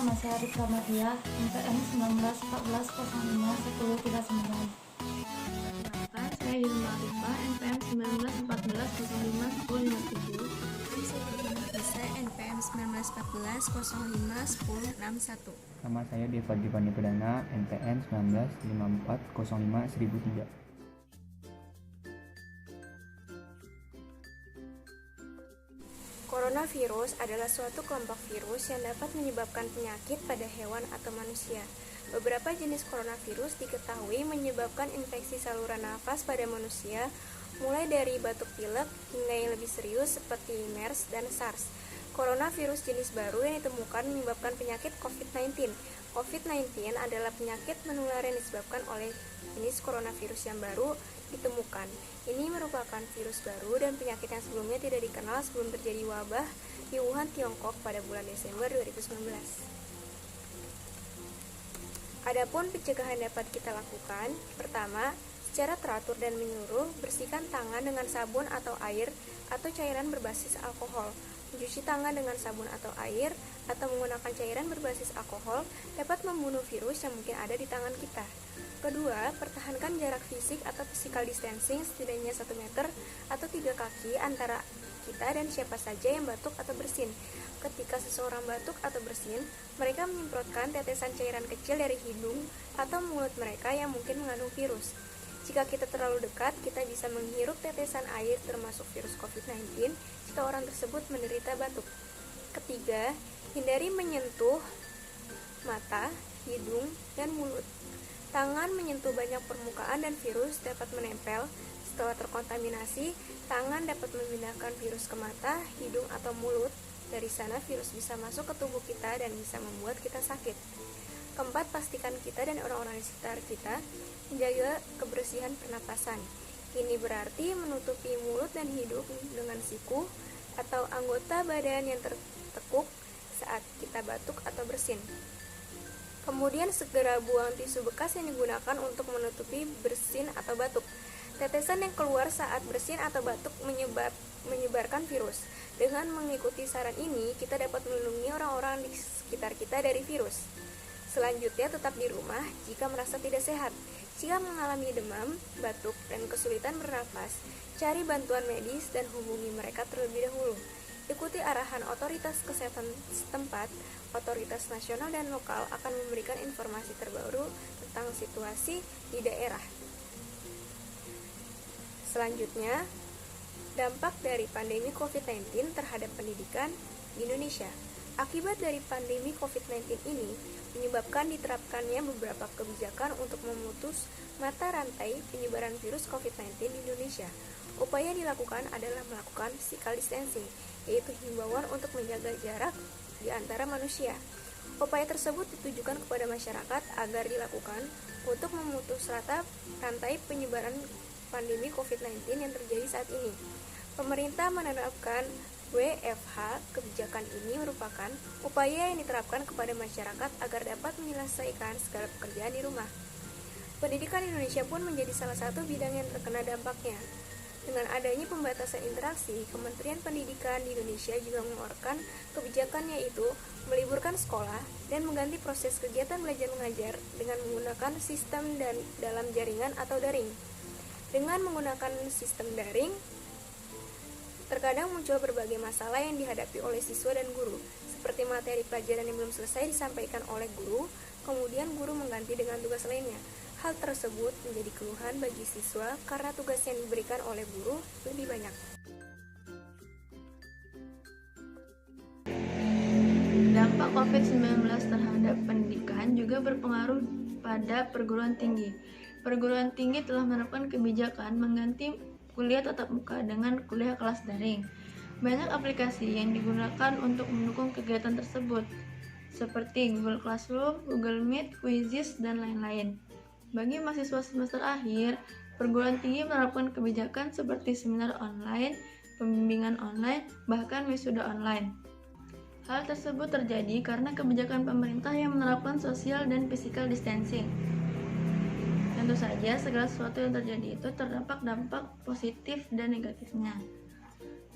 nama saya Rika Madia, NPM 1914051039. Perkenalkan, saya Yusma Arifah, NPM 1914051057. Saya NPM 1914 05 10 61. Nama saya Deva Divani Perdana, NPM 1954051003. Coronavirus adalah suatu kelompok virus yang dapat menyebabkan penyakit pada hewan atau manusia. Beberapa jenis coronavirus diketahui menyebabkan infeksi saluran nafas pada manusia, mulai dari batuk pilek hingga yang lebih serius seperti MERS dan SARS. Coronavirus jenis baru yang ditemukan menyebabkan penyakit COVID-19. COVID-19 adalah penyakit menular yang disebabkan oleh jenis coronavirus yang baru ditemukan. Ini merupakan virus baru dan penyakit yang sebelumnya tidak dikenal sebelum terjadi wabah di Wuhan, Tiongkok pada bulan Desember 2019. Adapun pencegahan dapat kita lakukan, pertama, secara teratur dan menyeluruh, bersihkan tangan dengan sabun atau air atau cairan berbasis alkohol. Mencuci tangan dengan sabun atau air atau menggunakan cairan berbasis alkohol dapat membunuh virus yang mungkin ada di tangan kita. Kedua, pertahankan jarak fisik atau physical distancing setidaknya 1 meter atau 3 kaki antara kita dan siapa saja yang batuk atau bersin. Ketika seseorang batuk atau bersin, mereka menyemprotkan tetesan cairan kecil dari hidung atau mulut mereka yang mungkin mengandung virus. Jika kita terlalu dekat, kita bisa menghirup tetesan air termasuk virus COVID-19 jika orang tersebut menderita batuk. Ketiga, hindari menyentuh mata, hidung, dan mulut. Tangan menyentuh banyak permukaan dan virus dapat menempel. Setelah terkontaminasi, tangan dapat memindahkan virus ke mata, hidung, atau mulut. Dari sana virus bisa masuk ke tubuh kita dan bisa membuat kita sakit. Keempat, pastikan kita dan orang-orang di sekitar kita menjaga kebersihan pernapasan. Ini berarti menutupi mulut dan hidung dengan siku atau anggota badan yang tertekuk saat kita batuk atau bersin. Kemudian segera buang tisu bekas yang digunakan untuk menutupi bersin atau batuk. Tetesan yang keluar saat bersin atau batuk menyebarkan virus. Dengan mengikuti saran ini, kita dapat melindungi orang-orang di sekitar kita dari virus. Selanjutnya, tetap di rumah jika merasa tidak sehat. Jika mengalami demam, batuk, dan kesulitan bernapas, cari bantuan medis dan hubungi mereka terlebih dahulu. Ikuti arahan otoritas kesehatan setempat. Otoritas nasional dan lokal akan memberikan informasi terbaru tentang situasi di daerah. Selanjutnya, dampak dari pandemi COVID-19 terhadap pendidikan di Indonesia. Akibat dari pandemi COVID-19 ini menyebabkan diterapkannya beberapa kebijakan untuk memutus mata rantai penyebaran virus COVID-19 di Indonesia. Upaya yang dilakukan adalah melakukan physical distancing, yaitu himbauan untuk menjaga jarak di antara manusia. Upaya tersebut ditujukan kepada masyarakat agar dilakukan untuk memutus rantai penyebaran pandemi COVID-19 yang terjadi saat ini. Pemerintah menerapkan WFH. Kebijakan ini merupakan upaya yang diterapkan kepada masyarakat agar dapat menyelesaikan segala pekerjaan di rumah. Pendidikan Indonesia pun menjadi salah satu bidang yang terkena dampaknya. Dengan adanya pembatasan interaksi, Kementerian Pendidikan di Indonesia juga mengeluarkan kebijakan yaitu meliburkan sekolah dan mengganti proses kegiatan belajar mengajar dengan menggunakan sistem dalam jaringan atau daring. Dengan menggunakan sistem daring, terkadang muncul berbagai masalah yang dihadapi oleh siswa dan guru, seperti materi pelajaran yang belum selesai disampaikan oleh guru, kemudian guru mengganti dengan tugas lainnya. Hal tersebut menjadi keluhan bagi siswa karena tugas yang diberikan oleh guru lebih banyak. Dampak COVID-19 terhadap pendidikan juga berpengaruh pada perguruan tinggi. Perguruan tinggi telah menerapkan kebijakan mengganti kuliah tatap muka dengan kuliah kelas daring. Banyak aplikasi yang digunakan untuk mendukung kegiatan tersebut, seperti Google Classroom, Google Meet, Quizizz, dan lain-lain. Bagi mahasiswa semester akhir, perguruan tinggi menerapkan kebijakan seperti seminar online, pembimbingan online, bahkan wisuda online. Hal tersebut terjadi karena kebijakan pemerintah yang menerapkan social dan physical distancing. Tentu saja, segala sesuatu yang terjadi itu terdapat dampak positif dan negatifnya.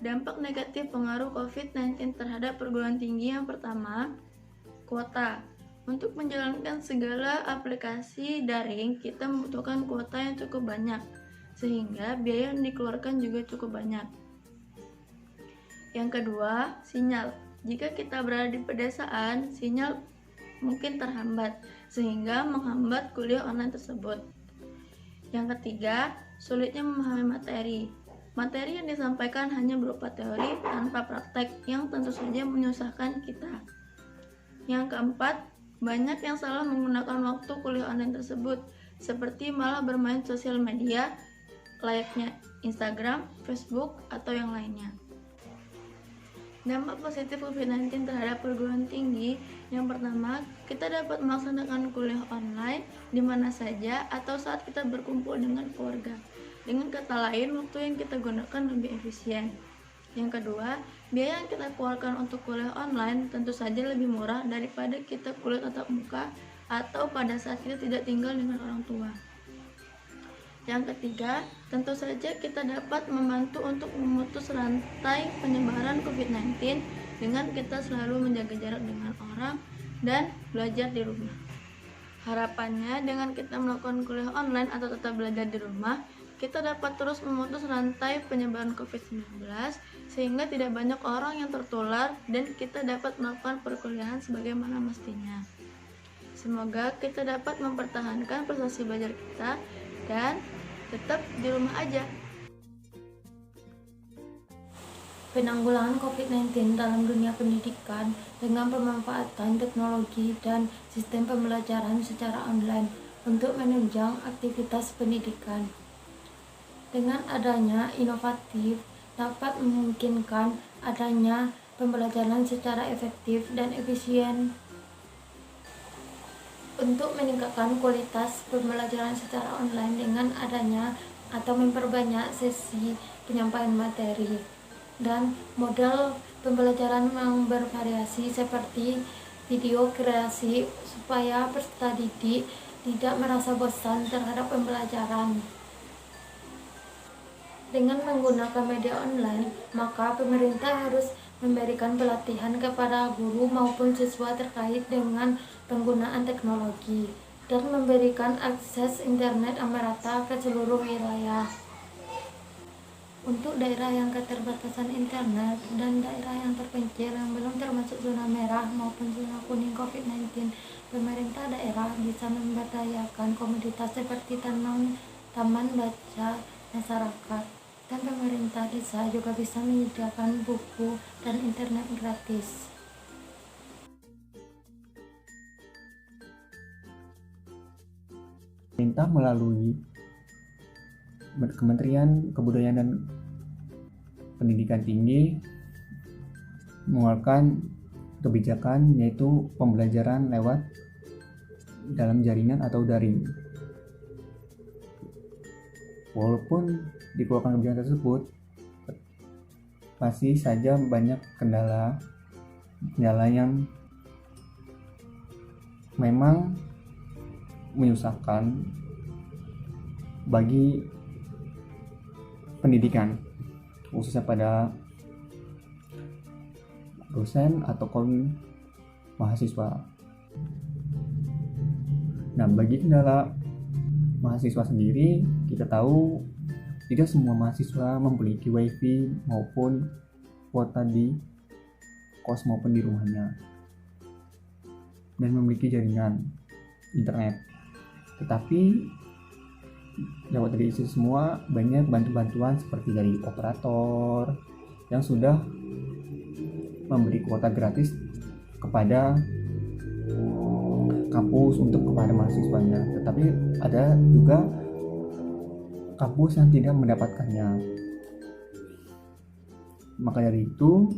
Dampak negatif pengaruh COVID-19 terhadap perguruan tinggi yang pertama, Kuota. Untuk menjalankan segala aplikasi daring, kita membutuhkan kuota yang cukup banyak, sehingga biaya yang dikeluarkan juga cukup banyak. Yang kedua, sinyal. Jika kita berada di pedesaan, sinyal mungkin terhambat, sehingga menghambat kuliah online tersebut. Yang ketiga, sulitnya memahami materi. Materi yang disampaikan hanya berupa teori tanpa praktek, yang tentu saja menyusahkan kita. Yang keempat, banyak yang salah menggunakan waktu kuliah online tersebut, seperti malah bermain sosial media, layaknya Instagram, Facebook, atau yang lainnya. Dampak positif COVID-19 terhadap perguruan tinggi, yang pertama, kita dapat melaksanakan kuliah online di mana saja atau saat kita berkumpul dengan keluarga. Dengan kata lain, waktu yang kita gunakan lebih efisien. Yang kedua, biaya yang kita keluarkan untuk kuliah online tentu saja lebih murah daripada kita kuliah tatap muka atau pada saat kita tidak tinggal dengan orang tua. Yang ketiga, tentu saja kita dapat membantu untuk memutus rantai penyebaran COVID-19 dengan kita selalu menjaga jarak dengan orang dan belajar di rumah. Harapannya dengan kita melakukan kuliah online atau tetap belajar di rumah, kita dapat terus memutus rantai penyebaran COVID-19 sehingga tidak banyak orang yang tertular dan kita dapat melakukan perkuliahan sebagaimana mestinya. Semoga kita dapat mempertahankan prestasi belajar kita dan tetap di rumah aja. Penanggulangan COVID-19 dalam dunia pendidikan dengan pemanfaatan teknologi dan sistem pembelajaran secara online untuk menunjang aktivitas pendidikan. Dengan adanya inovatif, dapat memungkinkan adanya pembelajaran secara efektif dan efisien. Untuk meningkatkan kualitas pembelajaran secara online dengan adanya atau memperbanyak sesi penyampaian materi dan model pembelajaran yang bervariasi seperti video kreasi supaya peserta didik tidak merasa bosan terhadap pembelajaran. Dengan menggunakan media online, maka pemerintah harus memberikan pelatihan kepada guru maupun siswa terkait dengan penggunaan teknologi dan memberikan akses internet yang merata ke seluruh wilayah. Untuk daerah yang keterbatasan internet dan daerah yang terpencil yang belum termasuk zona merah maupun zona kuning COVID-19, pemerintah daerah bisa memberdayakan komoditas seperti taman baca masyarakat. Dan pemerintah desa juga bisa menyediakan buku dan internet gratis. Pemerintah melalui Kementerian Kebudayaan dan Pendidikan Tinggi mengeluarkan kebijakan yaitu pembelajaran lewat dalam jaringan atau daring. Walaupun dikeluarkan kebijakan tersebut, masih saja banyak kendala yang memang menyusahkan bagi pendidikan, khususnya pada dosen ataupun mahasiswa. Nah, bagi kendala mahasiswa sendiri, kita tahu tidak semua mahasiswa memiliki wifi maupun kuota di kos maupun di rumahnya dan memiliki jaringan internet. Tetapi lewat dari itu semua banyak bantuan seperti dari operator yang sudah memberi kuota gratis kepada kampus untuk kepada mahasiswanya, tetapi ada juga kampus yang tidak mendapatkannya. Maka dari itu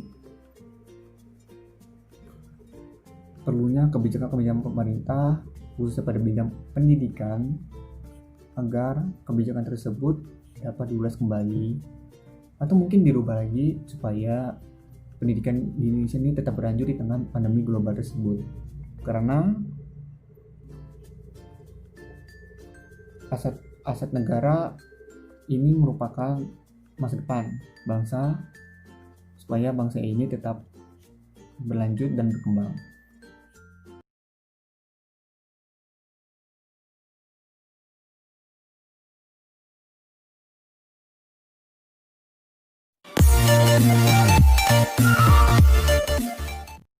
perlunya kebijakan-kebijakan pemerintah khususnya pada bidang pendidikan agar kebijakan tersebut dapat diulas kembali atau mungkin dirubah lagi supaya pendidikan di Indonesia ini tetap berlanjut di tengah pandemi global tersebut. Karena aset negara ini merupakan masa depan bangsa supaya bangsa ini tetap berlanjut dan berkembang.